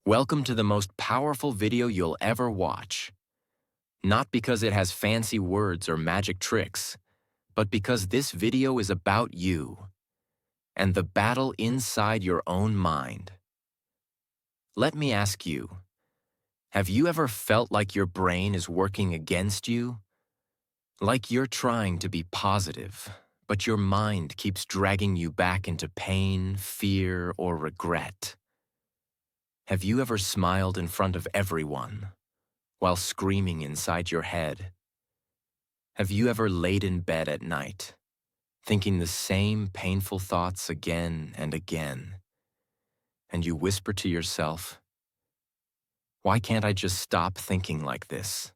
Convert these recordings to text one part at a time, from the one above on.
Welcome to the most powerful video you'll ever watch. Not because it has fancy words or magic tricks, but because this video is about you and the battle inside your own mind. Let me ask you, have you ever felt like your brain is working against you? Like you're trying to be positive, but your mind keeps dragging you back into pain, fear, or regret? Have you ever smiled in front of everyone while screaming inside your head? Have you ever laid in bed at night, thinking the same painful thoughts again and again, and you whisper to yourself, "Why can't I just stop thinking like this?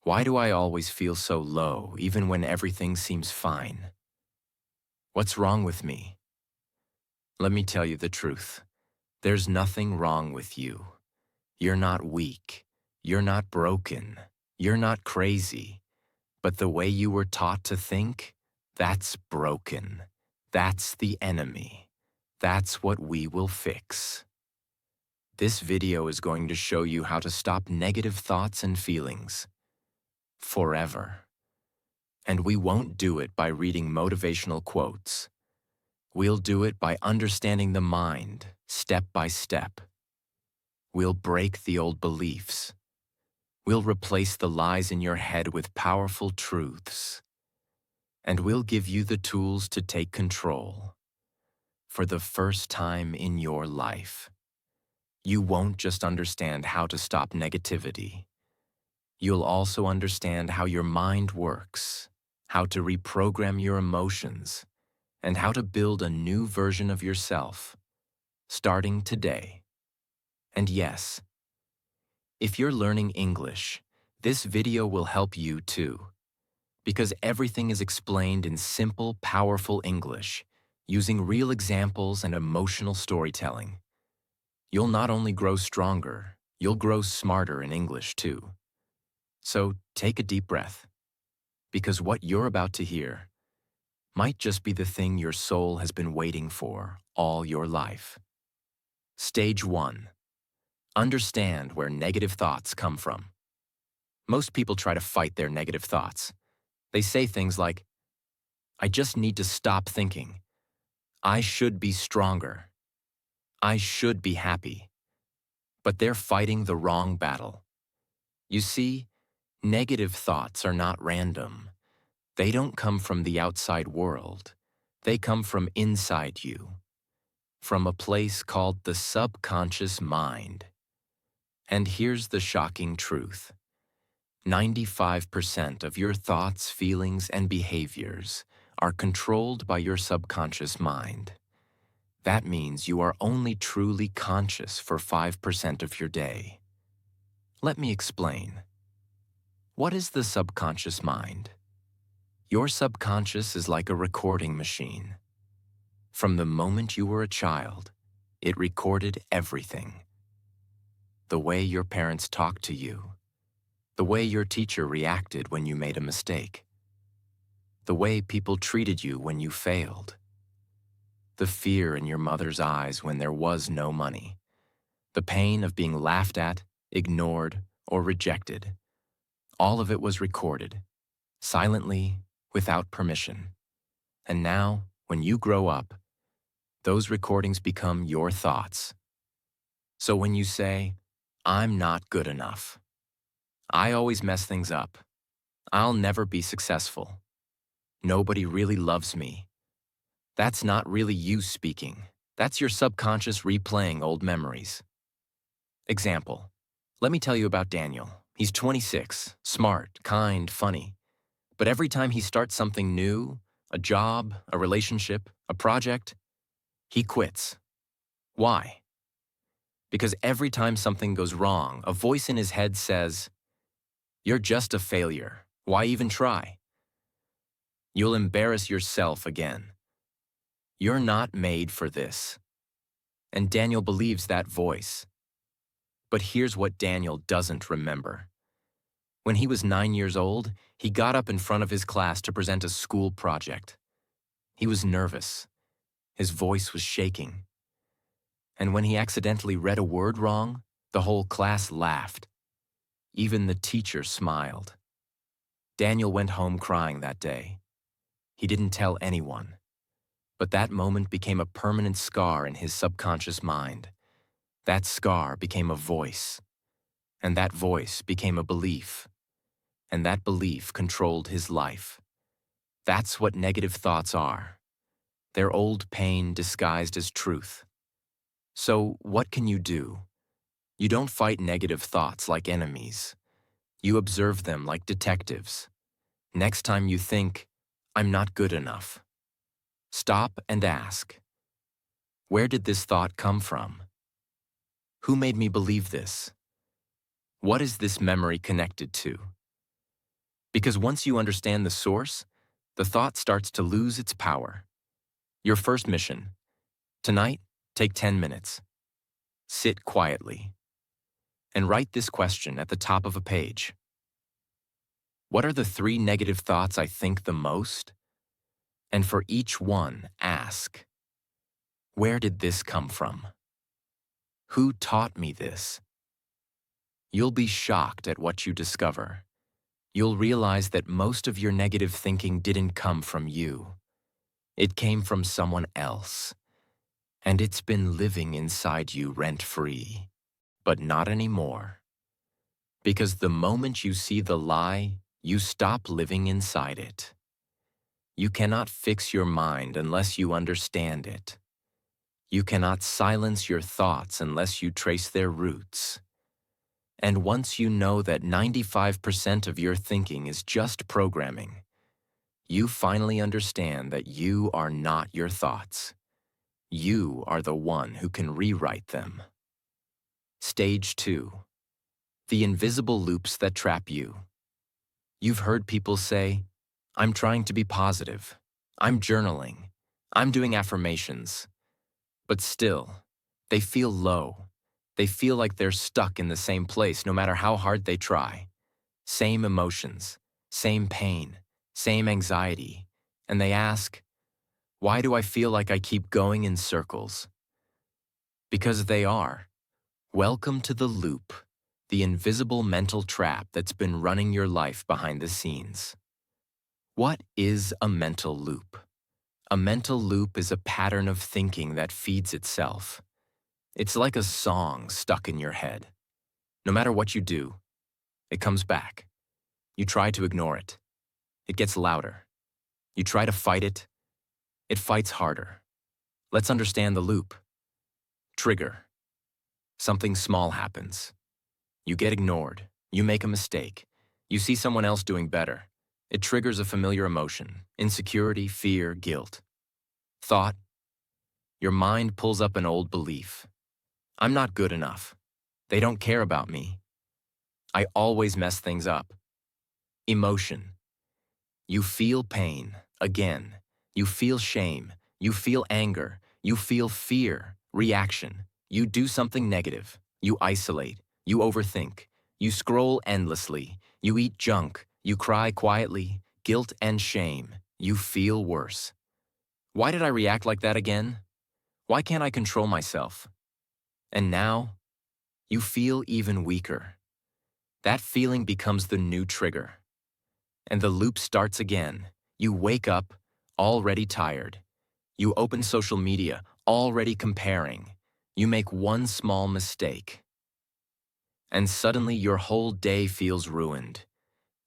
Why do I always feel so low even when everything seems fine? What's wrong with me?" Let me tell you the truth. There's nothing wrong with you. You're not weak. You're not broken. You're not crazy. But the way you were taught to think, that's broken. That's the enemy. That's what we will fix. This video is going to show you how to stop negative thoughts and feelings forever. And we won't do it by reading motivational quotes. We'll do it by understanding the mind, step by step. We'll break the old beliefs. We'll replace the lies in your head with powerful truths. And we'll give you the tools to take control. For the first time in your life, you won't just understand how to stop negativity. You'll also understand how your mind works, how to reprogram your emotions, and how to build a new version of yourself, starting today. And yes, if you're learning English, this video will help you too, because everything is explained in simple, powerful English, using real examples and emotional storytelling. You'll not only grow stronger, you'll grow smarter in English too. So take a deep breath, because what you're about to hear might just be the thing your soul has been waiting for all your life. Stage 1. Understand where negative thoughts come from. Most people try to fight their negative thoughts. They say things like, "I just need to stop thinking. I should be stronger. I should be happy." But they're fighting the wrong battle. You see, negative thoughts are not random. They don't come from the outside world. They come from inside you, from a place called the subconscious mind. And here's the shocking truth. 95% of your thoughts, feelings, and behaviors are controlled by your subconscious mind. That means you are only truly conscious for 5% of your day. Let me explain. What is the subconscious mind? Your subconscious is like a recording machine. From the moment you were a child, it recorded everything. The way your parents talked to you, the way your teacher reacted when you made a mistake, the way people treated you when you failed, the fear in your mother's eyes when there was no money, the pain of being laughed at, ignored, or rejected. All of it was recorded, silently, without permission. And now, when you grow up, those recordings become your thoughts. So when you say, "I'm not good enough. I always mess things up. I'll never be successful. Nobody really loves me," that's not really you speaking. That's your subconscious replaying old memories. Example. Let me tell you about Daniel. He's 26, smart, kind, funny. But every time he starts something new, a job, a relationship, a project, he quits. Why? Because every time something goes wrong, a voice in his head says, "You're just a failure. Why even try? You'll embarrass yourself again. You're not made for this." And Daniel believes that voice. But here's what Daniel doesn't remember. When he was 9 years old, he got up in front of his class to present a school project. He was nervous. His voice was shaking. And when he accidentally read a word wrong, the whole class laughed. Even the teacher smiled. Daniel went home crying that day. He didn't tell anyone. But that moment became a permanent scar in his subconscious mind. That scar became a voice. And that voice became a belief. And that belief controlled his life. That's what negative thoughts are. They're old pain disguised as truth. So, what can you do? You don't fight negative thoughts like enemies. You observe them like detectives. Next time you think, "I'm not good enough," stop and ask, where did this thought come from? Who made me believe this? What is this memory connected to? Because once you understand the source, the thought starts to lose its power. Your first mission. Tonight, take 10 minutes. Sit quietly. And write this question at the top of a page. What are the 3 negative thoughts I think the most? And for each one, ask, where did this come from? Who taught me this? You'll be shocked at what you discover. You'll realize that most of your negative thinking didn't come from you. It came from someone else. And it's been living inside you rent-free. But not anymore. Because the moment you see the lie, you stop living inside it. You cannot fix your mind unless you understand it. You cannot silence your thoughts unless you trace their roots. And once you know that 95% of your thinking is just programming, you finally understand that you are not your thoughts. You are the one who can rewrite them. Stage 2. The invisible loops that trap you. You've heard people say, "I'm trying to be positive. I'm journaling. I'm doing affirmations." But still, they feel low. They feel like they're stuck in the same place no matter how hard they try. Same emotions, same pain, same anxiety. And they ask, why do I feel like I keep going in circles? Because they are. Welcome to the loop, the invisible mental trap that's been running your life behind the scenes. What is a mental loop? A mental loop is a pattern of thinking that feeds itself. It's like a song stuck in your head. No matter what you do, it comes back. You try to ignore it. It gets louder. You try to fight it. It fights harder. Let's understand the loop. Trigger. Something small happens. You get ignored. You make a mistake. You see someone else doing better. It triggers a familiar emotion: insecurity, fear, guilt. Thought. Your mind pulls up an old belief. I'm not good enough. They don't care about me. I always mess things up. Emotion. You feel pain, again. You feel shame. You feel anger. You feel fear. Reaction. You do something negative. You isolate. You overthink. You scroll endlessly. You eat junk. You cry quietly. Guilt and shame. You feel worse. Why did I react like that again? Why can't I control myself? And now, you feel even weaker. That feeling becomes the new trigger. And the loop starts again. You wake up, already tired. You open social media, already comparing. You make one small mistake. And suddenly your whole day feels ruined.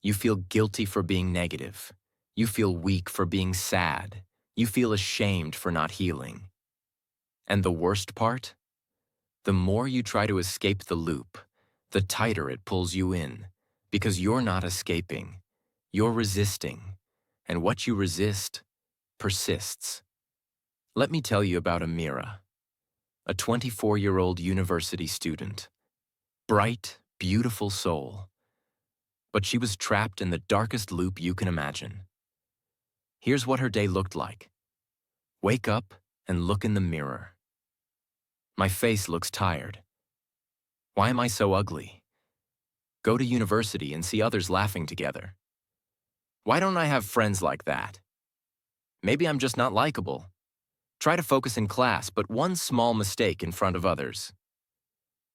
You feel guilty for being negative. You feel weak for being sad. You feel ashamed for not healing. And the worst part? The more you try to escape the loop, the tighter it pulls you in, because you're not escaping. You're resisting, and what you resist persists. Let me tell you about Amira, a 24-year-old university student. Bright, beautiful soul. But she was trapped in the darkest loop you can imagine. Here's what her day looked like. Wake up and look in the mirror. My face looks tired. Why am I so ugly? Go to university and see others laughing together. Why don't I have friends like that? Maybe I'm just not likable. Try to focus in class, but one small mistake in front of others.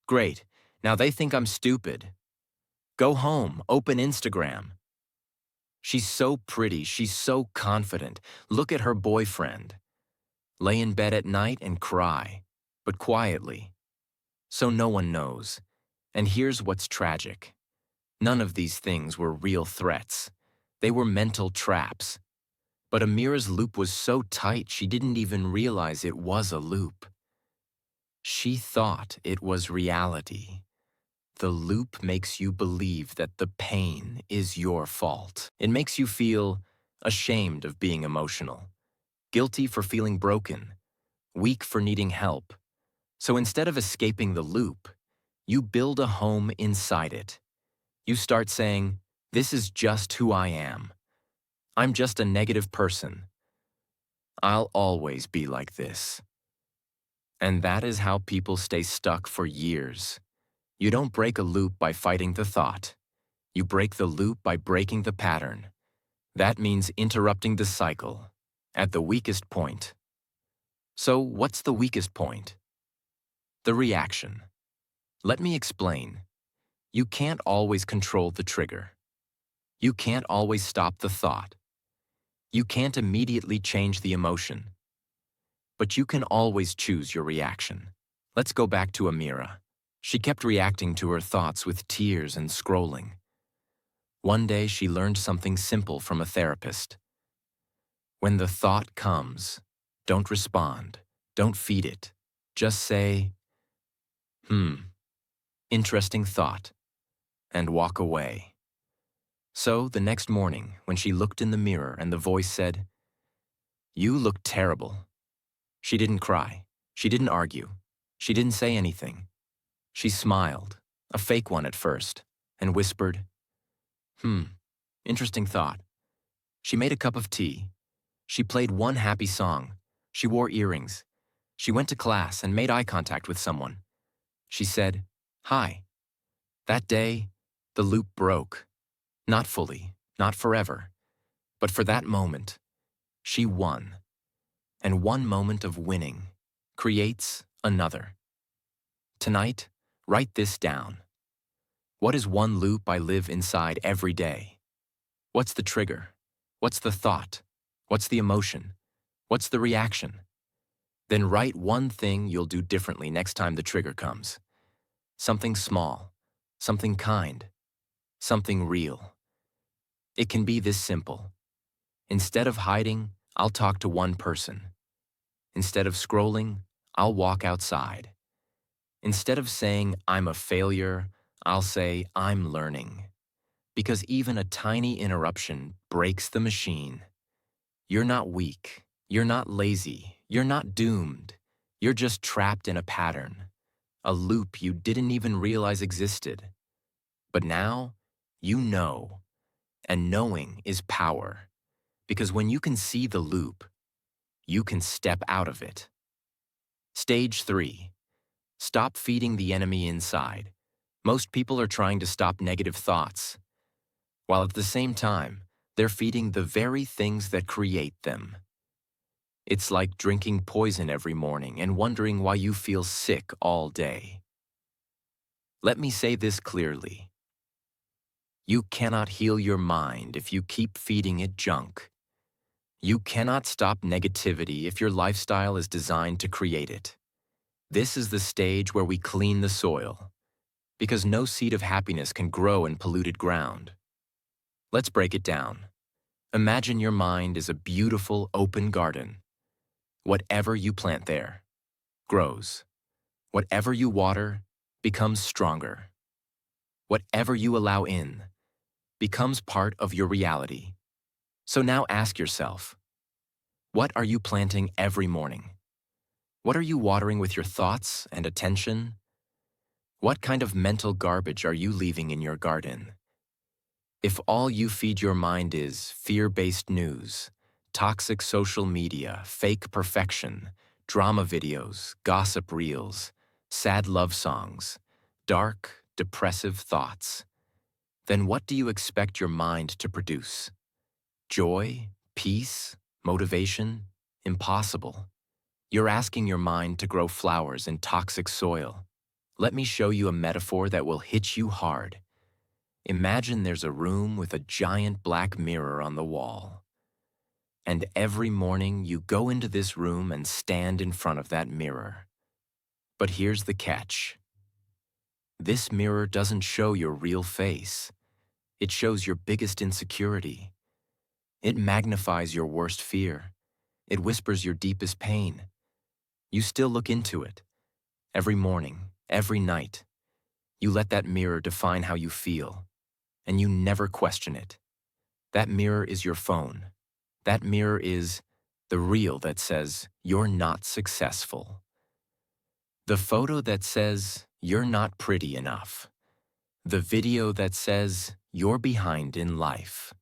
Great, now they think I'm stupid. Go home, open Instagram. She's so pretty, she's so confident. Look at her boyfriend. Lay in bed at night and cry, but quietly, so no one knows. And here's what's tragic. None of these things were real threats. They were mental traps. But Amira's loop was so tight she didn't even realize it was a loop. She thought it was reality. The loop makes you believe that the pain is your fault. It makes you feel ashamed of being emotional, guilty for feeling broken, weak for needing help. So instead of escaping the loop, you build a home inside it. You start saying, "This is just who I am. I'm just a negative person. I'll always be like this." And that is how people stay stuck for years. You don't break a loop by fighting the thought. You break the loop by breaking the pattern. That means interrupting the cycle at the weakest point. So what's the weakest point? The reaction. Let me explain. You can't always control the trigger. You can't always stop the thought. You can't immediately change the emotion. But you can always choose your reaction. Let's go back to Amira. She kept reacting to her thoughts with tears and scrolling. One day she learned something simple from a therapist. When the thought comes, don't respond, don't feed it. Just say, interesting thought, and walk away. So the next morning, when she looked in the mirror and the voice said, "You look terrible," she didn't cry, she didn't argue, she didn't say anything. She smiled, a fake one at first, and whispered, interesting thought. She made a cup of tea. She played one happy song. She wore earrings. She went to class and made eye contact with someone. She said, "Hi." That day, the loop broke. Not fully, not forever, but for that moment, she won. And one moment of winning creates another. Tonight, write this down. What is one loop I live inside every day? What's the trigger? What's the thought? What's the emotion? What's the reaction? Then write one thing you'll do differently next time the trigger comes. Something small, something kind, something real. It can be this simple. Instead of hiding, I'll talk to one person. Instead of scrolling, I'll walk outside. Instead of saying I'm a failure, I'll say I'm learning. Because even a tiny interruption breaks the machine. You're not weak. You're not lazy. You're not doomed. You're just trapped in a pattern, a loop you didn't even realize existed. But now, you know. And knowing is power. Because when you can see the loop, you can step out of it. Stage 3. Stop feeding the enemy inside. Most people are trying to stop negative thoughts, while at the same time, they're feeding the very things that create them. It's like drinking poison every morning and wondering why you feel sick all day. Let me say this clearly. You cannot heal your mind if you keep feeding it junk. You cannot stop negativity if your lifestyle is designed to create it. This is the stage where we clean the soil, because no seed of happiness can grow in polluted ground. Let's break it down. Imagine your mind is a beautiful open garden. Whatever you plant there grows. Whatever you water becomes stronger. Whatever you allow in becomes part of your reality. So now ask yourself, what are you planting every morning? What are you watering with your thoughts and attention? What kind of mental garbage are you leaving in your garden? If all you feed your mind is fear-based news, toxic social media, fake perfection, drama videos, gossip reels, sad love songs, dark, depressive thoughts, then what do you expect your mind to produce? Joy? Peace? Motivation? Impossible. You're asking your mind to grow flowers in toxic soil. Let me show you a metaphor that will hit you hard. Imagine there's a room with a giant black mirror on the wall. And every morning you go into this room and stand in front of that mirror. But here's the catch. This mirror doesn't show your real face. It shows your biggest insecurity. It magnifies your worst fear. It whispers your deepest pain. You still look into it. Every morning, every night. You let that mirror define how you feel. And you never question it. That mirror is your phone. That mirror is the reel that says, you're not successful. The photo that says, you're not pretty enough. The video that says, you're behind in life.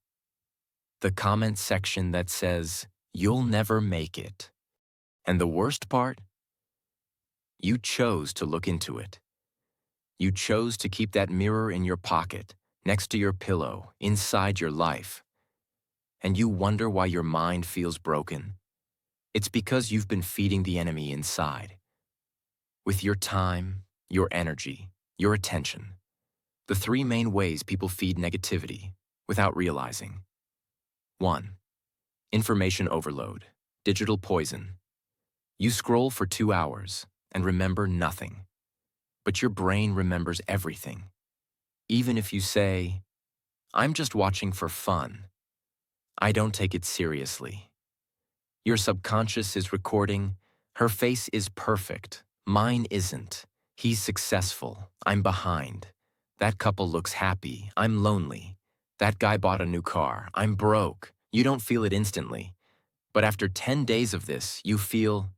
The comment section that says, you'll never make it. And the worst part? You chose to look into it. You chose to keep that mirror in your pocket, next to your pillow, inside your life. And you wonder why your mind feels broken. It's because you've been feeding the enemy inside. With your time, your energy, your attention. The three main ways people feed negativity without realizing. 1. Information overload, digital poison. You scroll for 2 hours and remember nothing. But your brain remembers everything. Even if you say, I'm just watching for fun. I don't take it seriously. Your subconscious is recording, her face is perfect, mine isn't. He's successful, I'm behind. That couple looks happy, I'm lonely. That guy bought a new car, I'm broke. You don't feel it instantly. But after 10 days of this, you feel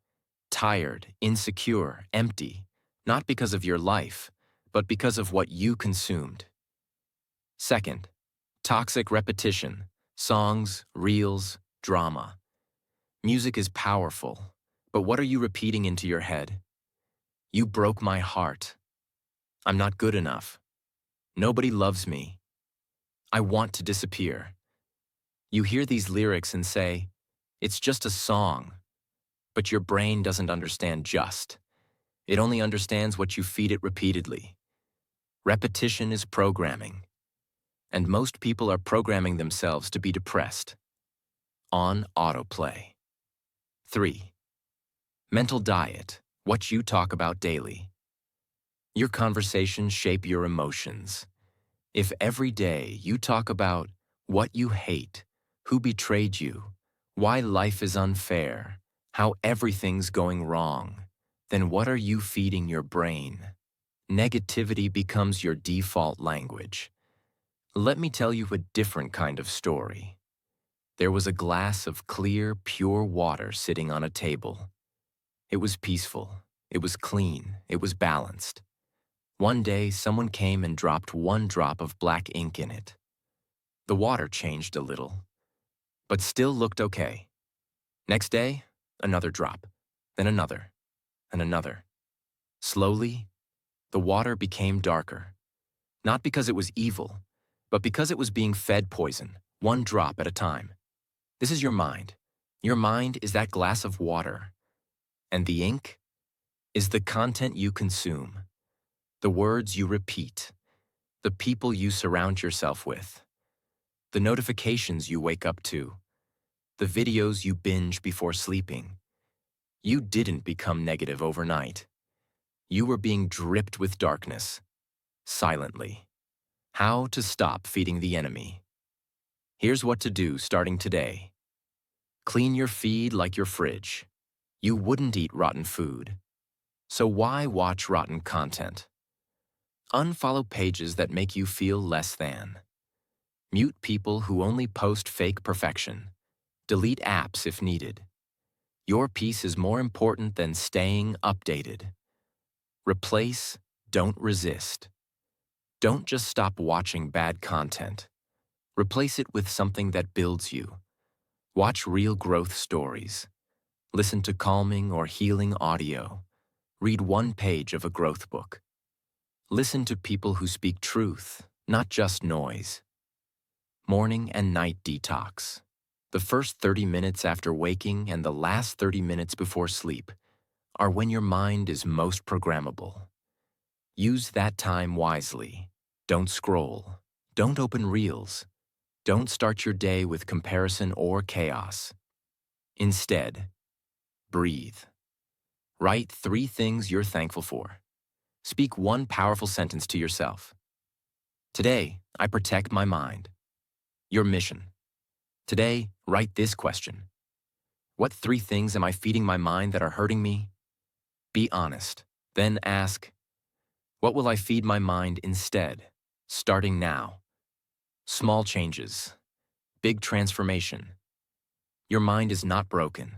tired, insecure, empty. Not because of your life, but because of what you consumed. 2. Toxic repetition. Songs, reels, drama. Music is powerful, but what are you repeating into your head? You broke my heart. I'm not good enough. Nobody loves me. I want to disappear. You hear these lyrics and say, it's just a song. But your brain doesn't understand just. It only understands what you feed it repeatedly. Repetition is programming. And most people are programming themselves to be depressed. On autoplay. 3. Mental diet, what you talk about daily. Your conversations shape your emotions. If every day you talk about what you hate, who betrayed you, why life is unfair, how everything's going wrong, then what are you feeding your brain? Negativity becomes your default language. Let me tell you a different kind of story. There was a glass of clear, pure water sitting on a table. It was peaceful, it was clean, it was balanced. One day, someone came and dropped one drop of black ink in it. The water changed a little, but still looked okay. Next day, another drop, then another, and another. Slowly, the water became darker. Not because it was evil, but because it was being fed poison, one drop at a time. This is your mind. Your mind is that glass of water. And the ink is the content you consume, the words you repeat, the people you surround yourself with, the notifications you wake up to, the videos you binge before sleeping. You didn't become negative overnight. You were being dripped with darkness, silently. How to stop feeding the enemy. Here's what to do starting today. Clean your feed like your fridge. You wouldn't eat rotten food. So why watch rotten content? Unfollow pages that make you feel less than. Mute people who only post fake perfection. Delete apps if needed. Your peace is more important than staying updated. Replace, don't resist. Don't just stop watching bad content. Replace it with something that builds you. Watch real growth stories. Listen to calming or healing audio. Read one page of a growth book. Listen to people who speak truth, not just noise. Morning and night detox. The first 30 minutes after waking and the last 30 minutes before sleep. are when your mind is most programmable. Use that time wisely. Don't scroll. Don't open reels. Don't start your day with comparison or chaos. Instead, breathe. Write 3 things you're thankful for. Speak one powerful sentence to yourself. Today, I protect my mind. Your mission. Today, write this question. What 3 things am I feeding my mind that are hurting me? Be honest. Then ask, what will I feed my mind instead, starting now? Small changes, big transformation. Your mind is not broken.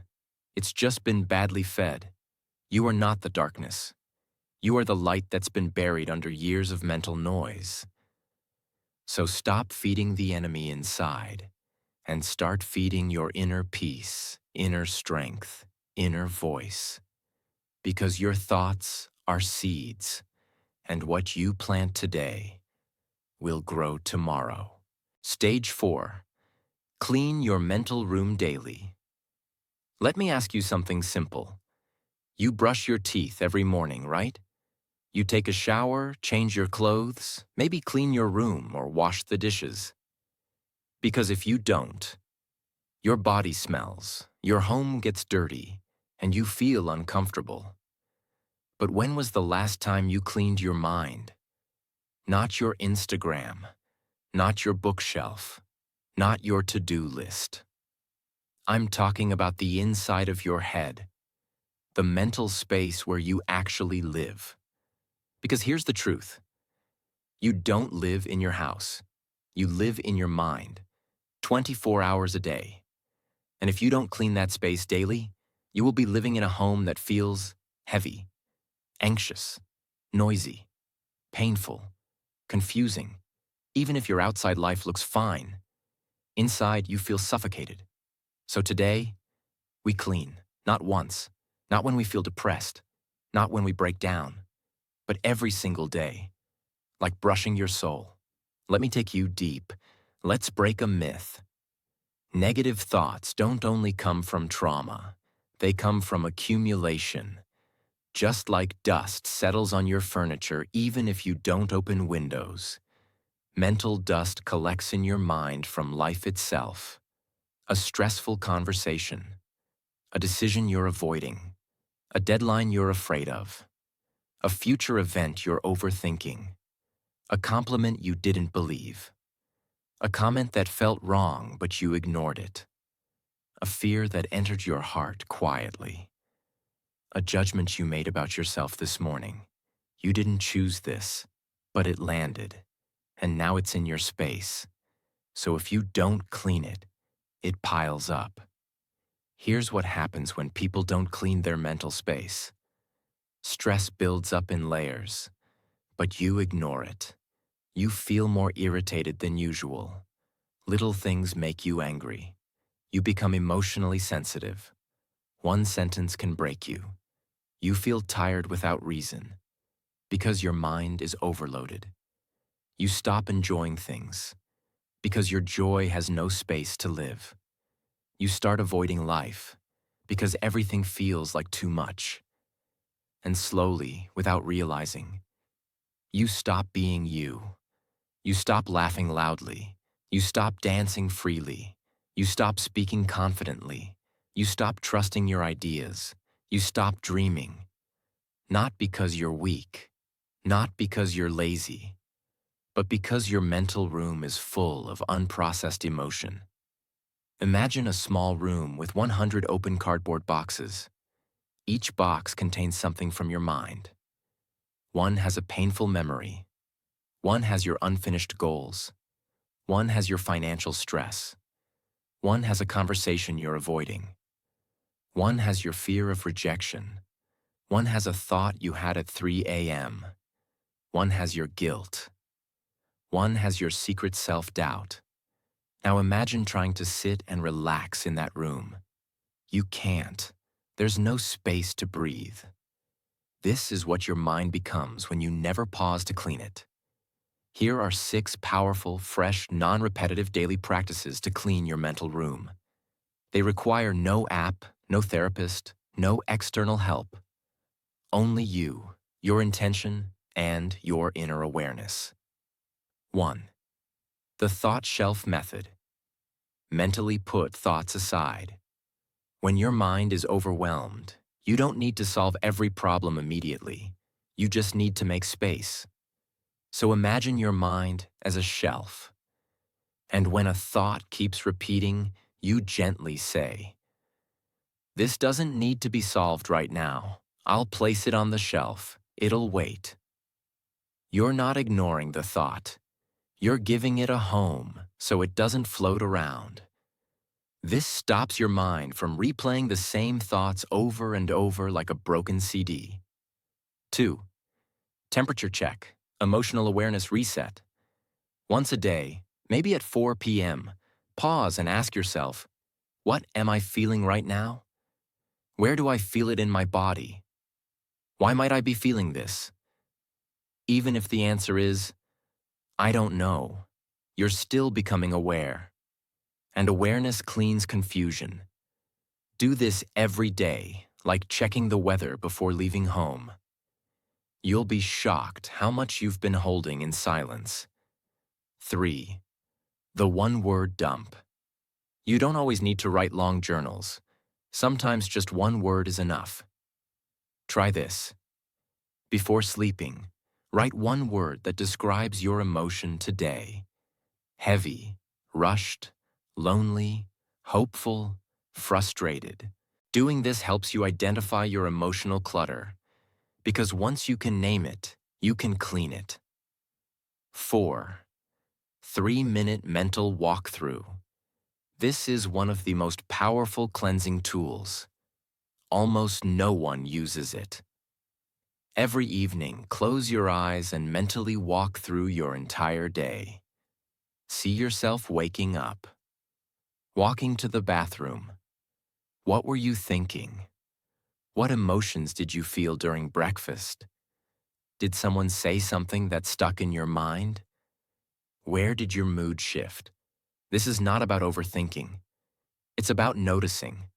It's just been badly fed. You are not the darkness. You are the light that's been buried under years of mental noise. So stop feeding the enemy inside and start feeding your inner peace, inner strength, inner voice. Because your thoughts are seeds, and what you plant today will grow tomorrow. Stage 4. Clean your mental room daily. Let me ask you something simple. You brush your teeth every morning, right? You take a shower, change your clothes, maybe clean your room or wash the dishes. Because if you don't, your body smells, your home gets dirty, and you feel uncomfortable. But when was the last time you cleaned your mind? Not your Instagram, not your bookshelf, not your to-do list. I'm talking about the inside of your head, the mental space where you actually live. Because here's the truth. You don't live in your house. You live in your mind, 24 hours a day. And if you don't clean that space daily, you will be living in a home that feels heavy, anxious, noisy, painful, confusing. Even if your outside life looks fine, inside you feel suffocated. So today, we clean, not once, not when we feel depressed, not when we break down, but every single day, like brushing your soul. Let me take you deep. Let's break a myth. Negative thoughts don't only come from trauma, they come from accumulation. Just like dust settles on your furniture even if you don't open windows, mental dust collects in your mind from life itself. A stressful conversation, a decision you're avoiding, a deadline you're afraid of, a future event you're overthinking, a compliment you didn't believe, a comment that felt wrong but you ignored it, a fear that entered your heart quietly, a judgment you made about yourself this morning. You didn't choose this, but it landed, and now it's in your space. So if you don't clean it, it piles up. Here's what happens when people don't clean their mental space. Stress builds up in layers, but you ignore it. You feel more irritated than usual. Little things make you angry. You become emotionally sensitive. One sentence can break you. You feel tired without reason, because your mind is overloaded. You stop enjoying things, because your joy has no space to live. You start avoiding life, because everything feels like too much. And slowly, without realizing, you stop being you. You stop laughing loudly. You stop dancing freely. You stop speaking confidently. You stop trusting your ideas. You stop dreaming. Not because you're weak, not because you're lazy, but because your mental room is full of unprocessed emotion. Imagine a small room with 100 open cardboard boxes. Each box contains something from your mind. One has a painful memory. One has your unfinished goals. One has your financial stress. One has a conversation you're avoiding. One has your fear of rejection. One has a thought you had at 3 a.m. One has your guilt. One has your secret self-doubt. Now imagine trying to sit and relax in that room. You can't. There's no space to breathe. This is what your mind becomes when you never pause to clean it. Here are 6 powerful, fresh, non-repetitive daily practices to clean your mental room. They require no app, no therapist, no external help. only you, your intention, and your inner awareness. 1. The thought shelf method. Mentally put thoughts aside. When your mind is overwhelmed, you don't need to solve every problem immediately. You just need to make space. So imagine your mind as a shelf. And when a thought keeps repeating, you gently say, "This doesn't need to be solved right now. I'll place it on the shelf. It'll wait." You're not ignoring the thought. You're giving it a home so it doesn't float around. This stops your mind from replaying the same thoughts over and over like a broken CD. 2. Temperature check, emotional awareness reset. Once a day, maybe at 4 p.m., pause and ask yourself, what am I feeling right now? Where do I feel it in my body? Why might I be feeling this? Even if the answer is, I don't know, you're still becoming aware. And awareness cleans confusion. Do this every day, like checking the weather before leaving home. You'll be shocked how much you've been holding in silence. 3. The one-word dump. You don't always need to write long journals. Sometimes just one word is enough. Try this. Before sleeping, write one word that describes your emotion today. Heavy, rushed, lonely, hopeful, frustrated. Doing this helps you identify your emotional clutter, because once you can name it, you can clean it. 4. 3-minute mental walkthrough. This is one of the most powerful cleansing tools. Almost no one uses it. Every evening, close your eyes and mentally walk through your entire day. See yourself waking up, walking to the bathroom. What were you thinking? What emotions did you feel during breakfast? Did someone say something that stuck in your mind? Where did your mood shift? This is not about overthinking. It's about noticing.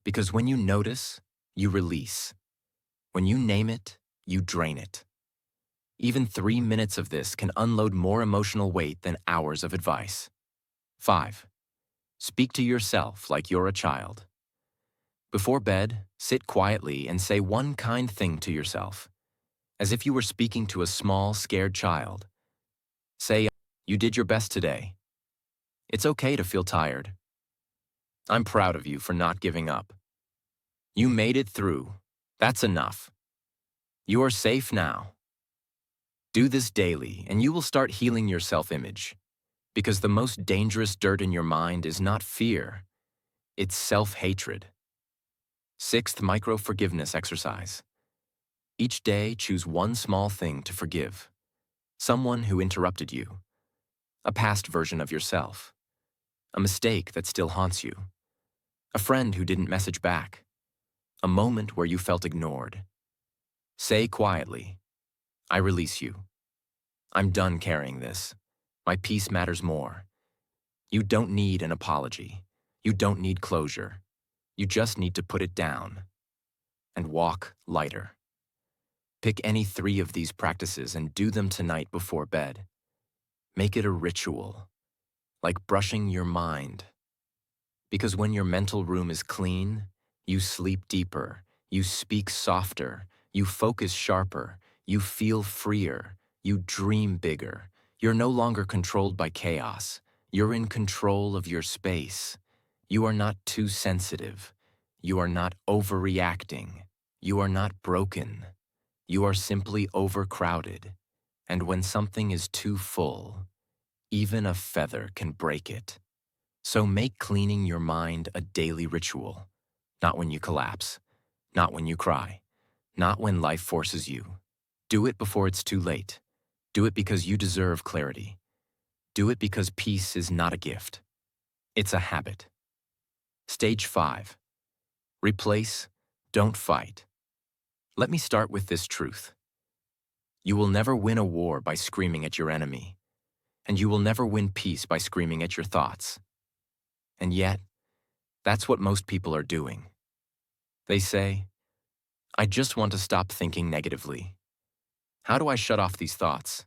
Because when you notice, you release. When you name it, you drain it. Even 3 minutes of this can unload more emotional weight than hours of advice. 5. Speak to yourself like you're a child. Before bed, sit quietly and say one kind thing to yourself, as if you were speaking to a small, scared child. Say, "You did your best today. It's okay to feel tired. I'm proud of you for not giving up. You made it through. That's enough. You are safe now." Do this daily, and you will start healing your self-image, because the most dangerous dirt in your mind is not fear, it's self-hatred. 6th micro-forgiveness exercise. Each day, choose one small thing to forgive. Someone who interrupted you. A past version of yourself. A mistake that still haunts you. A friend who didn't message back. A moment where you felt ignored. Say quietly, "I release you. I'm done carrying this. My peace matters more." You don't need an apology. You don't need closure. You just need to put it down and walk lighter. Pick any 3 of these practices and do them tonight before bed. Make it a ritual, like brushing your mind. Because when your mental room is clean, you sleep deeper, you speak softer, you focus sharper, you feel freer, you dream bigger. You're no longer controlled by chaos. You're in control of your space. You are not too sensitive. You are not overreacting. You are not broken. You are simply overcrowded. And when something is too full, even a feather can break it. So make cleaning your mind a daily ritual. Not when you collapse. Not when you cry. Not when life forces you. Do it before it's too late. Do it because you deserve clarity. Do it because peace is not a gift. It's a habit. Stage 5. Replace, don't fight. Let me start with this truth. You will never win a war by screaming at your enemy, and you will never win peace by screaming at your thoughts. And yet, that's what most people are doing. They say, I just want to stop thinking negatively. How do I shut off these thoughts?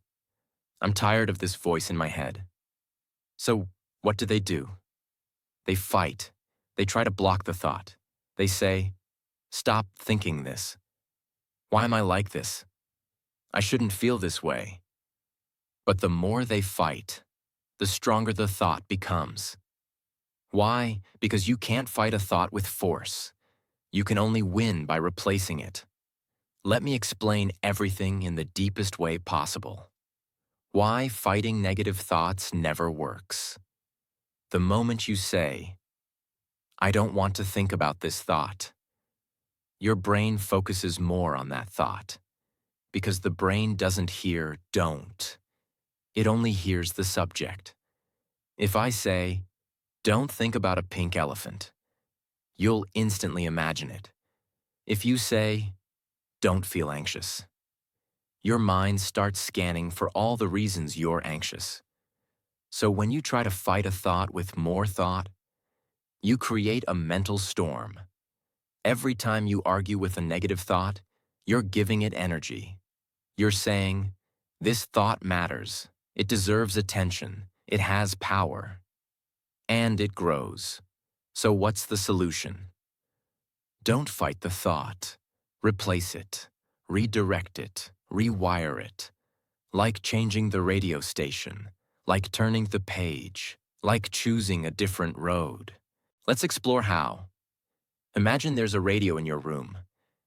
I'm tired of this voice in my head. So, what do? They fight. They try to block the thought. They say, "Stop thinking this. Why am I like this? I shouldn't feel this way." But the more they fight, the stronger the thought becomes. Why? Because you can't fight a thought with force. You can only win by replacing it. Let me explain everything in the deepest way possible. Why fighting negative thoughts never works. The moment you say, "I don't want to think about this thought," your brain focuses more on that thought, because the brain doesn't hear "don't." It only hears the subject. If I say, "Don't think about a pink elephant," you'll instantly imagine it. If you say, "Don't feel anxious," your mind starts scanning for all the reasons you're anxious. So when you try to fight a thought with more thought, you create a mental storm. Every time you argue with a negative thought, you're giving it energy. You're saying, "This thought matters. It deserves attention. It has power." And it grows. So what's the solution? Don't fight the thought. Replace it. Redirect it. Rewire it. Like changing the radio station. Like turning the page. Like choosing a different road. Let's explore how. Imagine there's a radio in your room,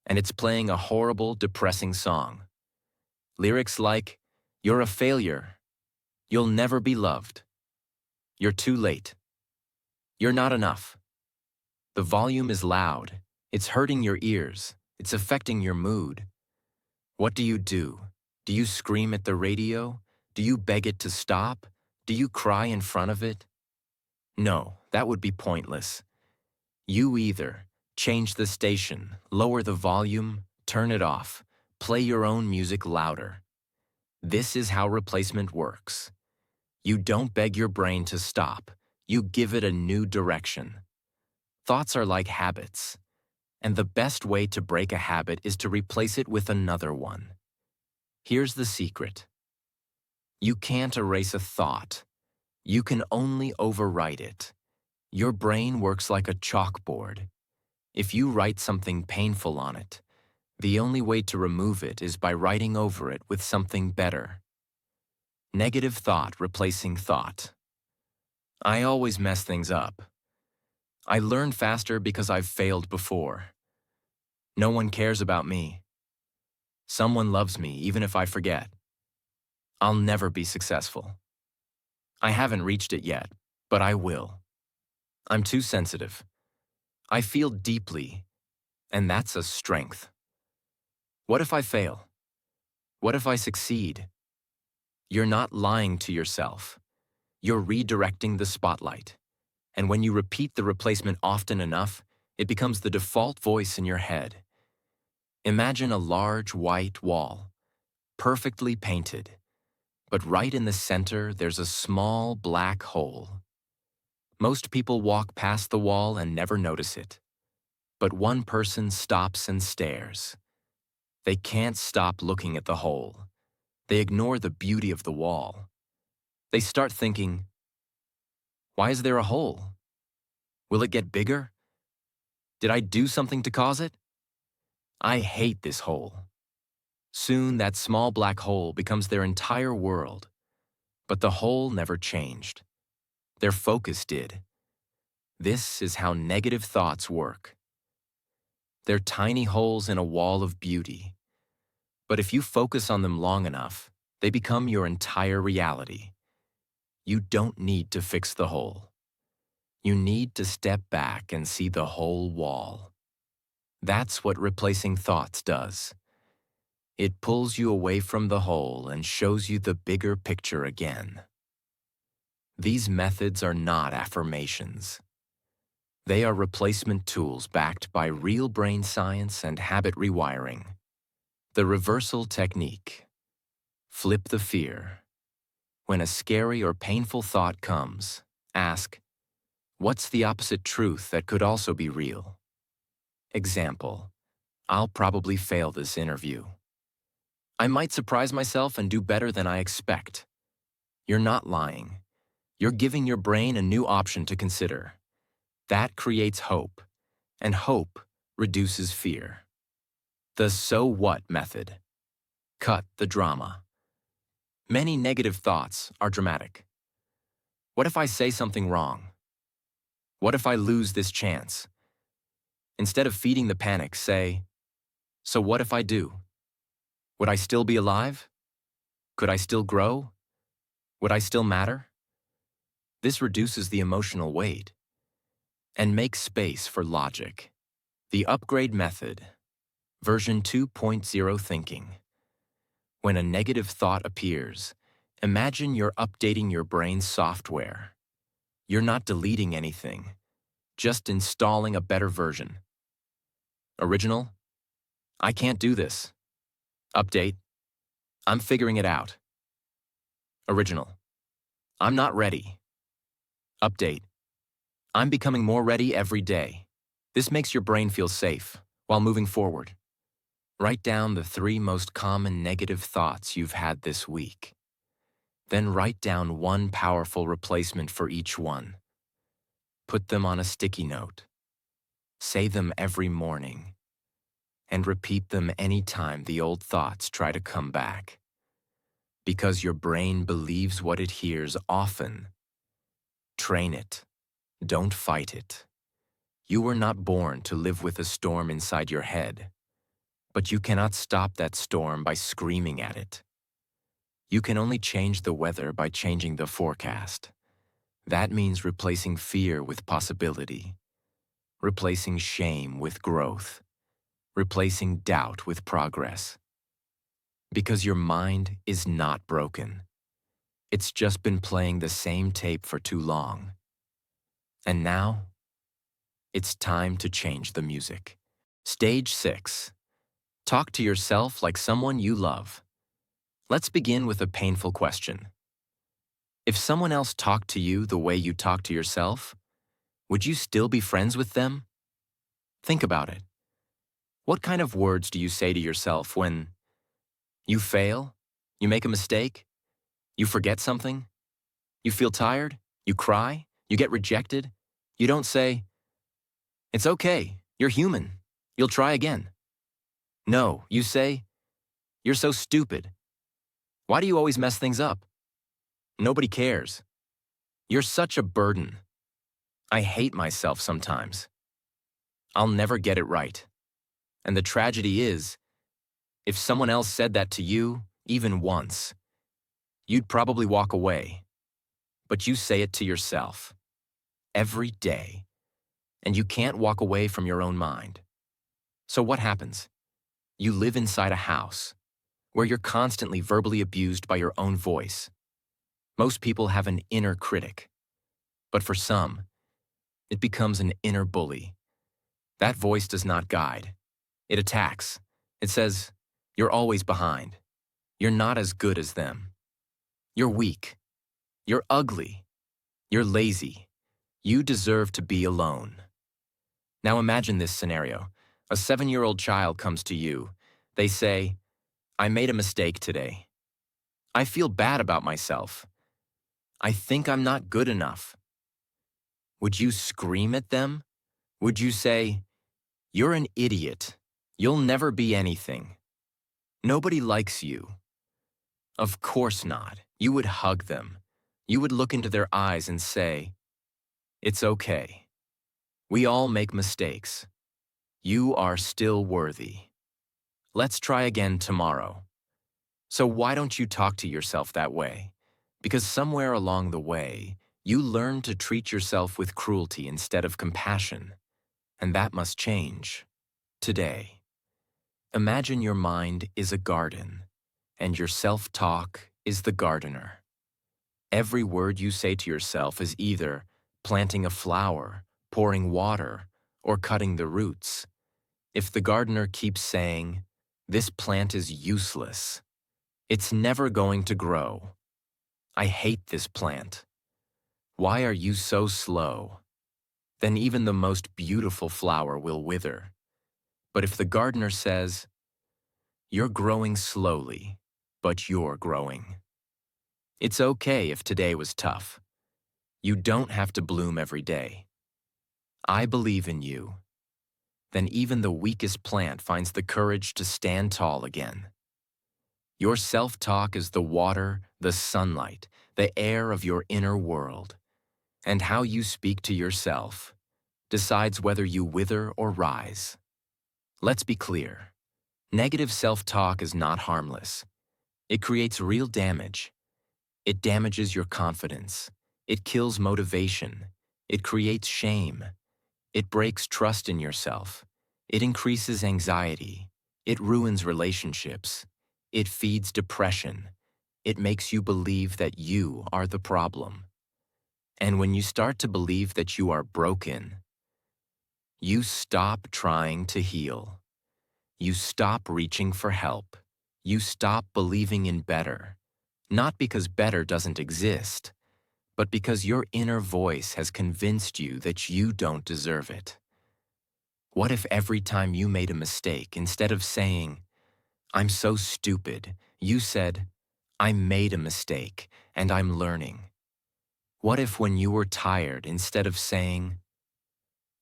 and it's playing a horrible, depressing song. Lyrics like, "You're a failure. You'll never be loved. You're too late. You're not enough." The volume is loud. It's hurting your ears. It's affecting your mood. What do? Do you scream at the radio? Do you beg it to stop? Do you cry in front of it? No, that would be pointless. You either change the station, lower the volume, turn it off, play your own music louder. This is how replacement works. You don't beg your brain to stop. You give it a new direction. Thoughts are like habits, and the best way to break a habit is to replace it with another one. Here's the secret. You can't erase a thought. You can only overwrite it. Your brain works like a chalkboard. If you write something painful on it, the only way to remove it is by writing over it with something better. Negative thought replacing thought. I always mess things up. I learn faster because I've failed before. No one cares about me. Someone loves me even if I forget. I'll never be successful. I haven't reached it yet, but I will. I'm too sensitive. I feel deeply, and that's a strength. What if I fail? What if I succeed? You're not lying to yourself. You're redirecting the spotlight. And when you repeat the replacement often enough, it becomes the default voice in your head. Imagine a large white wall, perfectly painted, but right in the center there's a small black hole. Most people walk past the wall and never notice it. But one person stops and stares. They can't stop looking at the hole. They ignore the beauty of the wall. They start thinking, "Why is there a hole? Will it get bigger? Did I do something to cause it? I hate this hole." Soon that small black hole becomes their entire world. But the hole never changed. Their focus did. This is how negative thoughts work. They're tiny holes in a wall of beauty. But if you focus on them long enough, they become your entire reality. You don't need to fix the hole. You need to step back and see the whole wall. That's what replacing thoughts does. It pulls you away from the hole and shows you the bigger picture again. These methods are not affirmations. They are replacement tools backed by real brain science and habit rewiring. The reversal technique. Flip the fear. When a scary or painful thought comes, ask, what's the opposite truth that could also be real? Example, I'll probably fail this interview. I might surprise myself and do better than I expect. You're not lying. You're giving your brain a new option to consider. That creates hope, and hope reduces fear. The so what method. Cut the drama. Many negative thoughts are dramatic. What if I say something wrong? What if I lose this chance? Instead of feeding the panic, say, so what if I do? Would I still be alive? Could I still grow? Would I still matter? This reduces the emotional weight and makes space for logic. The upgrade method, version 2.0 thinking. When a negative thought appears, imagine you're updating your brain's software. You're not deleting anything, just installing a better version. Original, I can't do this. Update, I'm figuring it out. Original, I'm not ready. Update, I'm becoming more ready every day. This makes your brain feel safe while moving forward. Write down the 3 most common negative thoughts you've had this week. Then write down one powerful replacement for each one. Put them on a sticky note. Say them every morning. And repeat them anytime the old thoughts try to come back. Because your brain believes what it hears often. Train it. Don't fight it. You were not born to live with a storm inside your head. But you cannot stop that storm by screaming at it. You can only change the weather by changing the forecast. That means replacing fear with possibility, replacing shame with growth, replacing doubt with progress. Because your mind is not broken. It's just been playing the same tape for too long. And now, it's time to change the music. Stage 6. Talk to yourself like someone you love. Let's begin with a painful question. If someone else talked to you the way you talk to yourself, would you still be friends with them? Think about it. What kind of words do you say to yourself when you fail, you make a mistake, you forget something, you feel tired, you cry, you get rejected? You don't say, "It's okay, you're human, you'll try again." No, you say, "You're so stupid. Why do you always mess things up? Nobody cares. You're such a burden. I hate myself sometimes. I'll never get it right." And the tragedy is, if someone else said that to you, even once, you'd probably walk away. But you say it to yourself every day, and you can't walk away from your own mind. So what happens? You live inside a house where you're constantly verbally abused by your own voice. Most people have an inner critic, but for some, it becomes an inner bully. That voice does not guide. It attacks. It says, "You're always behind. You're not as good as them. You're weak. You're ugly. You're lazy. You deserve to be alone." Now imagine this scenario. A 7-year-old child comes to you. They say, "I made a mistake today. I feel bad about myself. I think I'm not good enough." Would you scream at them? Would you say, "You're an idiot. You'll never be anything. Nobody likes you"? Of course not. You would hug them. You would look into their eyes and say, "It's okay. We all make mistakes. You are still worthy. Let's try again tomorrow." So why don't you talk to yourself that way? Because somewhere along the way, you learn to treat yourself with cruelty instead of compassion. And that must change. Today. Imagine your mind is a garden, and your self-talk is the gardener. Every word you say to yourself is either planting a flower, pouring water, or cutting the roots. If the gardener keeps saying, "This plant is useless. It's never going to grow. I hate this plant. Why are you so slow?" then even the most beautiful flower will wither. But if the gardener says, "You're growing slowly, but you're growing," it's okay if today was tough. You don't have to bloom every day. I believe in you. Then even the weakest plant finds the courage to stand tall again. Your self-talk is the water, the sunlight, the air of your inner world. And how you speak to yourself decides whether you wither or rise. Let's be clear. Negative self-talk is not harmless. It creates real damage. It damages your confidence. It kills motivation. It creates shame. It breaks trust in yourself. It increases anxiety. It ruins relationships. It feeds depression. It makes you believe that you are the problem. And when you start to believe that you are broken, you stop trying to heal. You stop reaching for help. You stop believing in better. Not because better doesn't exist, but because your inner voice has convinced you that you don't deserve it. What if every time you made a mistake, instead of saying, "I'm so stupid," you said, "I made a mistake and I'm learning"? What if when you were tired, instead of saying,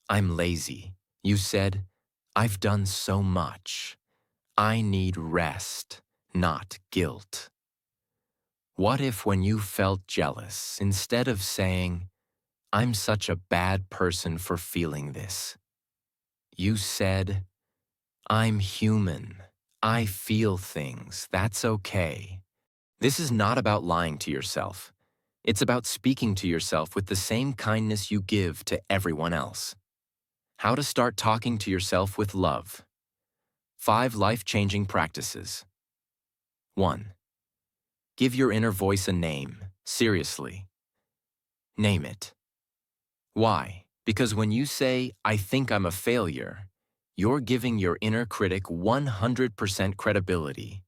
"I'm lazy," you said, "I've done so much. I need rest, not guilt"? What if when you felt jealous, instead of saying, "I'm such a bad person for feeling this," you said, "I'm human. I feel things. That's okay"? This is not about lying to yourself. It's about speaking to yourself with the same kindness you give to everyone else. How to start talking to yourself with love. 5 life-changing practices. 1. Give your inner voice a name. Seriously. Name it. Why? Because when you say, "I think I'm a failure," you're giving your inner critic 100% credibility.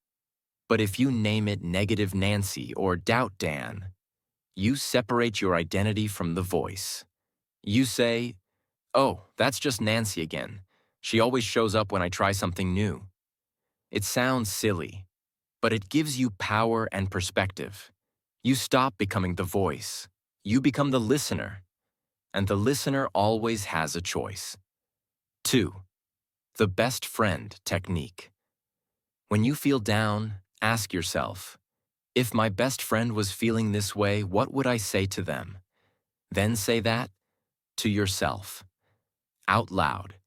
But if you name it Negative Nancy or Doubt Dan, you separate your identity from the voice. You say, "Oh, that's just Nancy again. She always shows up when I try something new." It sounds silly, but it gives you power and perspective. You stop becoming the voice. You become the listener, and the listener always has a choice. 2. The best friend technique. When you feel down, ask yourself, if my best friend was feeling this way, what would I say to them? Then say that to yourself, out loud.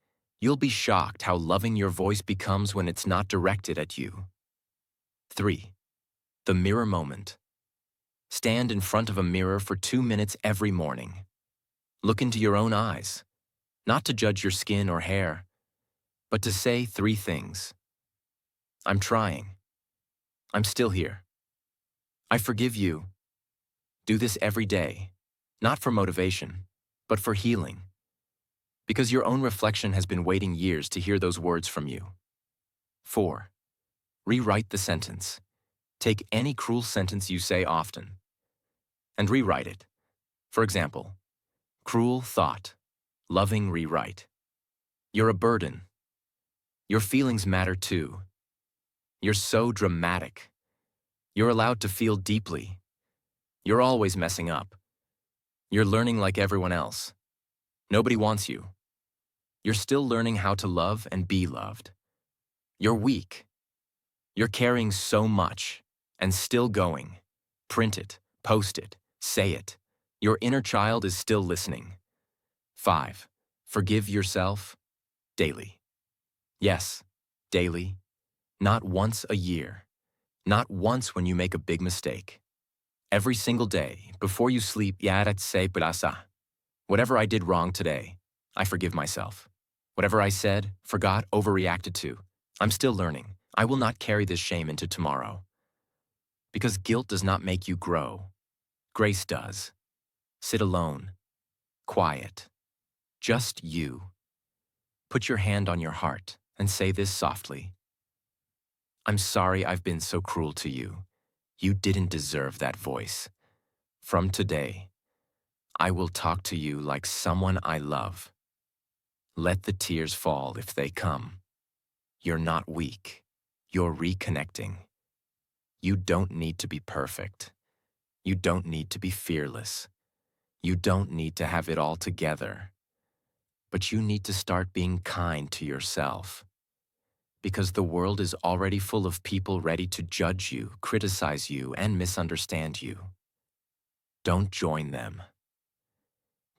You'll be shocked how loving your voice becomes when it's not directed at you. 3. The mirror moment. Stand in front of a mirror for 2 minutes every morning. Look into your own eyes, not to judge your skin or hair, but to say 3 things. I'm trying. I'm still here. I forgive you. Do this every day, not for motivation, but for healing. Because your own reflection has been waiting years to hear those words from you. 4. Rewrite the sentence. Take any cruel sentence you say often and rewrite it. For example, cruel thought, loving rewrite. You're a burden. Your feelings matter too. You're so dramatic. You're allowed to feel deeply. You're always messing up. You're learning like everyone else. Nobody wants you. You're still learning how to love and be loved. You're weak. You're carrying so much and still going. Print it, post it, say it. Your inner child is still listening. 5. Forgive yourself daily. Yes, daily. Not once a year. Not once when you make a big mistake. Every single day, before you sleep, yarat se plasa. Whatever I did wrong today, I forgive myself. Whatever I said, forgot, overreacted to, I'm still learning. I will not carry this shame into tomorrow. Because guilt does not make you grow. Grace does. Sit alone. Quiet. Just you. Put your hand on your heart and say this softly. I'm sorry I've been so cruel to you. You didn't deserve that voice. From today, I will talk to you like someone I love. Let the tears fall if they come. You're not weak. You're reconnecting. You don't need to be perfect. You don't need to be fearless. You don't need to have it all together. But you need to start being kind to yourself. Because the world is already full of people ready to judge you, criticize you, and misunderstand you. Don't join them.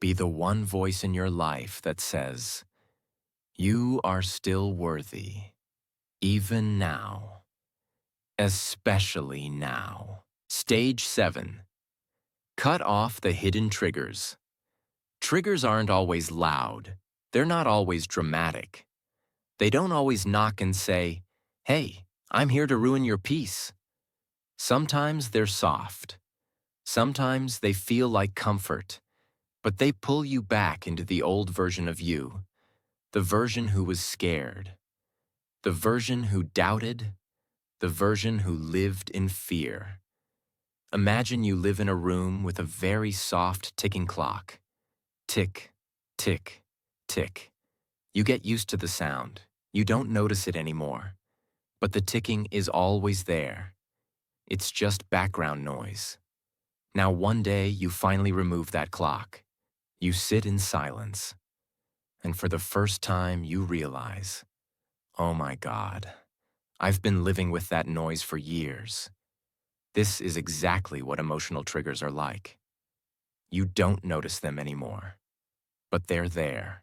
Be the one voice in your life that says, you are still worthy, even now, especially now. Stage 7. Cut off the hidden triggers. Triggers aren't always loud. They're not always dramatic. They don't always knock and say, hey, I'm here to ruin your peace. Sometimes they're soft. Sometimes they feel like comfort, but they pull you back into the old version of you, the version who was scared, the version who doubted, the version who lived in fear. Imagine you live in a room with a very soft ticking clock. Tick, tick, tick. You get used to the sound. You don't notice it anymore. But the ticking is always there. It's just background noise. Now one day you finally remove that clock. You sit in silence. And for the first time you realize, oh my God, I've been living with that noise for years. This is exactly what emotional triggers are like. You don't notice them anymore, but they're there,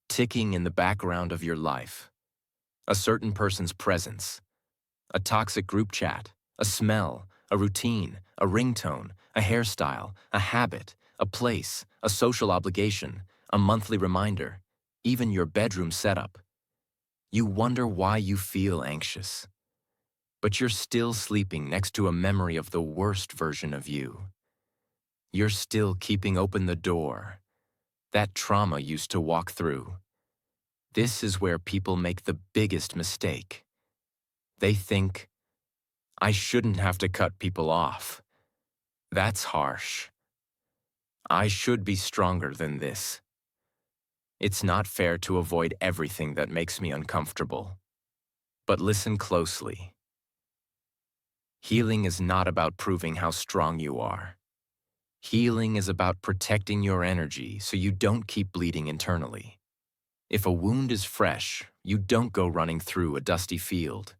ticking in the background of your life. A certain person's presence, a toxic group chat, a smell, a routine, a ringtone, a hairstyle, a habit, a place, a social obligation, a monthly reminder, even your bedroom setup. You wonder why you feel anxious. But you're still sleeping next to a memory of the worst version of you. You're still keeping open the door that trauma used to walk through. This is where people make the biggest mistake. They think, I shouldn't have to cut people off. That's harsh. I should be stronger than this. It's not fair to avoid everything that makes me uncomfortable. But listen closely. Healing is not about proving how strong you are. Healing is about protecting your energy so you don't keep bleeding internally. If a wound is fresh, you don't go running through a dusty field.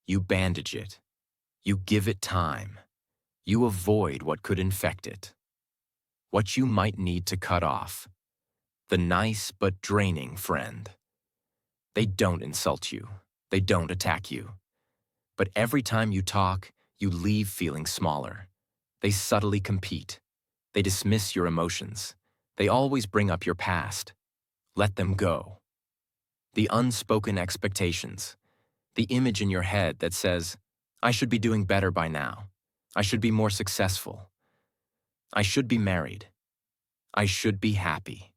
You bandage it. You give it time. You avoid what could infect it. What you might need to cut off. The nice but draining friend. They don't insult you. They don't attack you. But every time you talk, you leave feeling smaller. They subtly compete. They dismiss your emotions. They always bring up your past. Let them go. The unspoken expectations. The image in your head that says, I should be doing better by now. I should be more successful. I should be married. I should be happy.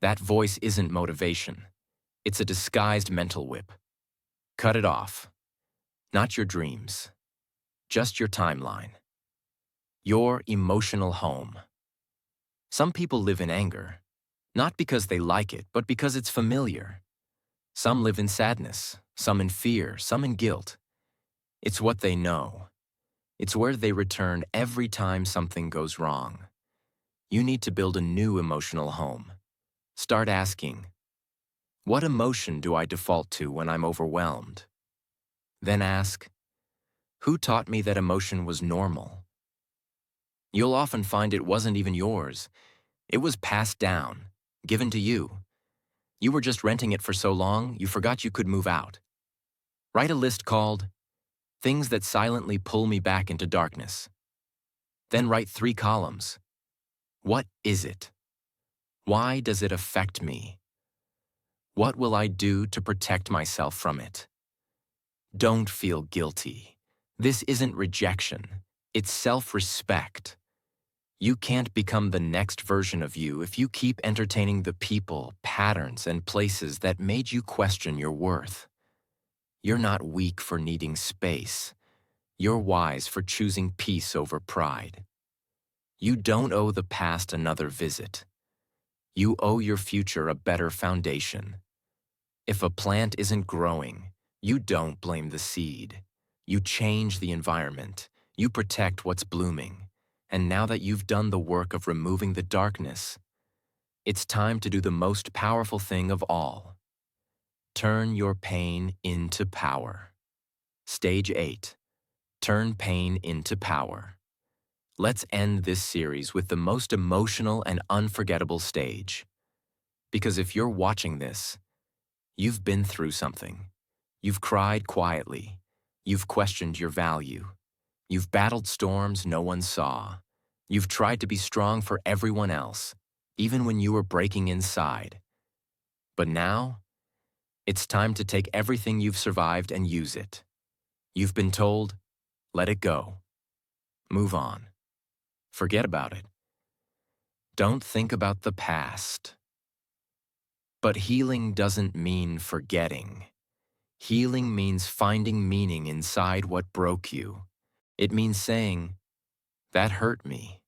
That voice isn't motivation. It's a disguised mental whip. Cut it off. Not your dreams. Just your timeline. Your emotional home. Some people live in anger, not because they like it, but because it's familiar. Some live in sadness, some in fear, some in guilt. It's what they know. It's where they return every time something goes wrong. You need to build a new emotional home. Start asking, what emotion do I default to when I'm overwhelmed? Then ask, who taught me that emotion was normal? You'll often find it wasn't even yours. It was passed down, given to you. You were just renting it for so long, you forgot you could move out. Write a list called, Things that Silently Pull Me Back into Darkness. Then write 3 columns. What is it? Why does it affect me? What will I do to protect myself from it? Don't feel guilty. This isn't rejection. It's self-respect. You can't become the next version of you if you keep entertaining the people, patterns, and places that made you question your worth. You're not weak for needing space. You're wise for choosing peace over pride. You don't owe the past another visit. You owe your future a better foundation. If a plant isn't growing, you don't blame the seed. You change the environment. You protect what's blooming. And now that you've done the work of removing the darkness, it's time to do the most powerful thing of all. Turn your pain into power. Stage 8. Turn pain into power. Let's end this series with the most emotional and unforgettable stage. Because if you're watching this, you've been through something. You've cried quietly. You've questioned your value. You've battled storms no one saw. You've tried to be strong for everyone else, even when you were breaking inside. But now, it's time to take everything you've survived and use it. You've been told, let it go. Move on. Forget about it. Don't think about the past. But healing doesn't mean forgetting. Healing means finding meaning inside what broke you. It means saying, that hurt me,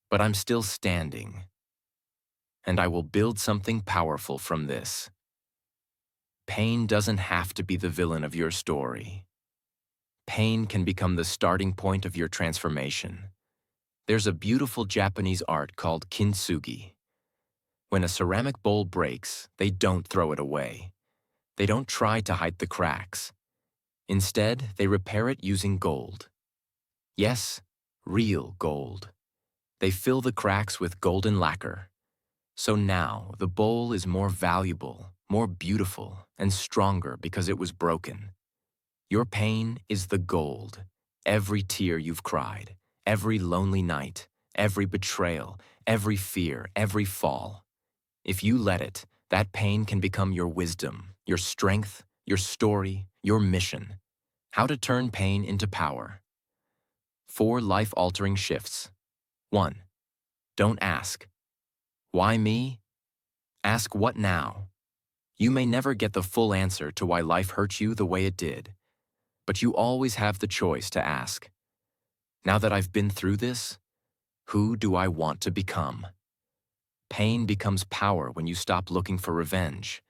but I'm still standing. And I will build something powerful from this. Pain doesn't have to be the villain of your story. Pain can become the starting point of your transformation. There's a beautiful Japanese art called kintsugi. When a ceramic bowl breaks, they don't throw it away. They don't try to hide the cracks. Instead, they repair it using gold. Yes, real gold. They fill the cracks with golden lacquer. So now, the bowl is more valuable, more beautiful, and stronger because it was broken. Your pain is the gold. Every tear you've cried, every lonely night, every betrayal, every fear, every fall. If you let it, that pain can become your wisdom, your strength, your story, your mission. How to turn pain into power. 4 life-altering shifts. 1. Don't ask, why me? Ask what now? You may never get the full answer to why life hurt you the way it did, but you always have the choice to ask, now that I've been through this, who do I want to become? Pain becomes power when you stop looking for revenge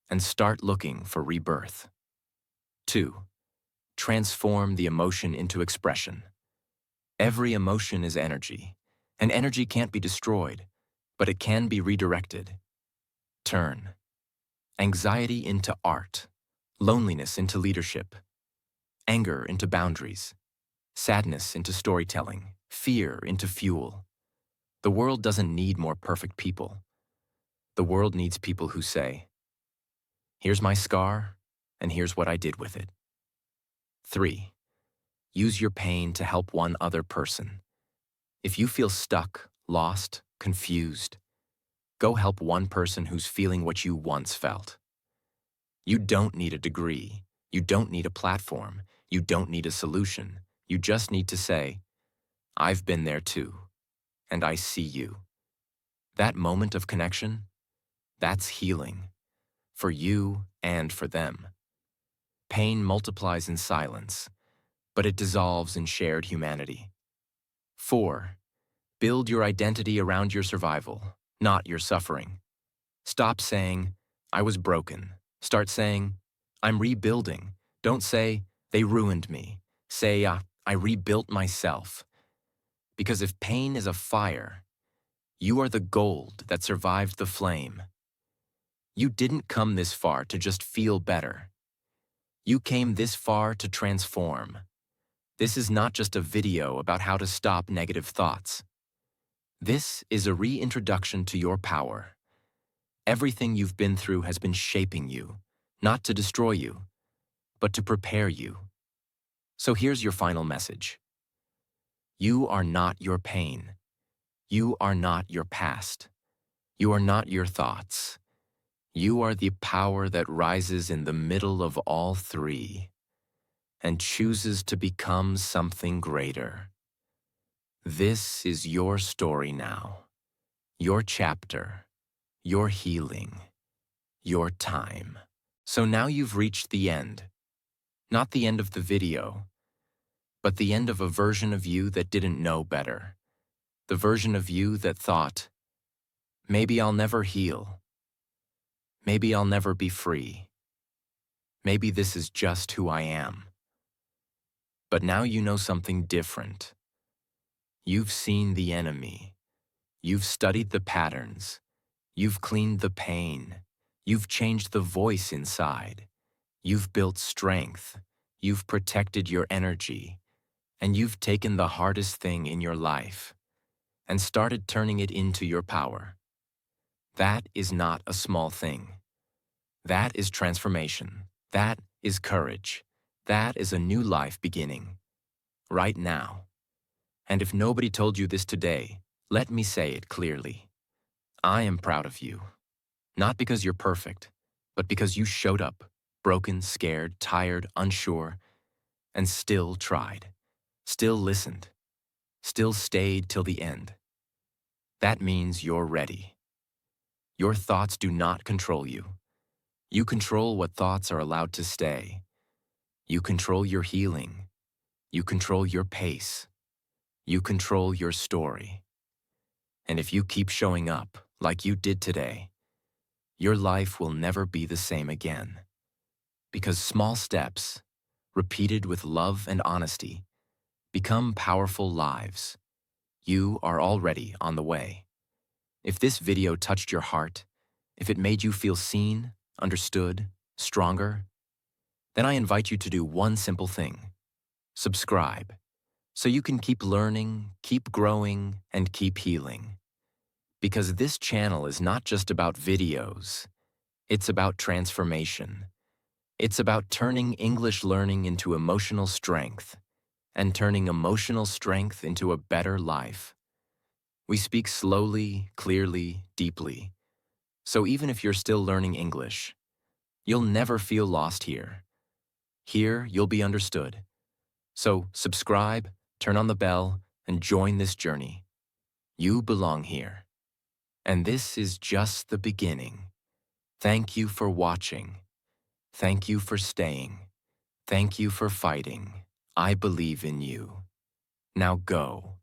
and start looking for rebirth. 2. Transform the emotion into expression. Every emotion is energy, and energy can't be destroyed, but it can be redirected. Turn anxiety into art, loneliness into leadership, anger into boundaries, sadness into storytelling, fear into fuel. The world doesn't need more perfect people. The world needs people who say, here's my scar, and here's what I did with it. 3. Use your pain to help one other person. If you feel stuck, lost, confused, go help one person who's feeling what you once felt. You don't need a degree. You don't need a platform. You don't need a solution. You just need to say, I've been there too, and I see you. That moment of connection, that's healing, for you and for them. Pain multiplies in silence, but it dissolves in shared humanity. 4. Build your identity around your survival, not your suffering. Stop saying, I was broken. Start saying, I'm rebuilding. Don't say, they ruined me. Say, I rebuilt myself. Because if pain is a fire, you are the gold that survived the flame. You didn't come this far to just feel better. You came this far to transform. This is not just a video about how to stop negative thoughts. This is a reintroduction to your power. Everything you've been through has been shaping you, not to destroy you, but to prepare you. So here's your final message. You are not your pain. You are not your past. You are not your thoughts. You are the power that rises in the middle of all three and chooses to become something greater. This is your story now, your chapter, your healing, your time. So now you've reached the end. Not the end of the video, but the end of a version of you that didn't know better. The version of you that thought, maybe I'll never heal. Maybe I'll never be free. Maybe this is just who I am. But now you know something different. You've seen the enemy. You've studied the patterns. You've cleaned the pain. You've changed the voice inside. You've built strength. You've protected your energy. And you've taken the hardest thing in your life and started turning it into your power. That is not a small thing. That is transformation. That is courage. That is a new life beginning. Right now. And if nobody told you this today, let me say it clearly. I am proud of you. Not because you're perfect, but because you showed up, broken, scared, tired, unsure, and still tried, still listened, still stayed till the end. That means you're ready. Your thoughts do not control you. You control what thoughts are allowed to stay. You control your healing. You control your pace. You control your story. And if you keep showing up like you did today, your life will never be the same again. Because small steps, repeated with love and honesty, become powerful lives. You are already on the way. If this video touched your heart, if it made you feel seen, understood, stronger, then I invite you to do one simple thing. Subscribe, so you can keep learning, keep growing, and keep healing. Because this channel is not just about videos, it's about transformation. It's about turning English learning into emotional strength, and turning emotional strength into a better life. We speak slowly, clearly, deeply. So even if you're still learning English, you'll never feel lost here. Here, you'll be understood. So subscribe, turn on the bell, and join this journey. You belong here. And this is just the beginning. Thank you for watching. Thank you for staying. Thank you for fighting. I believe in you. Now go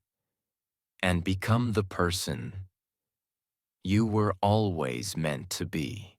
and become the person you were always meant to be.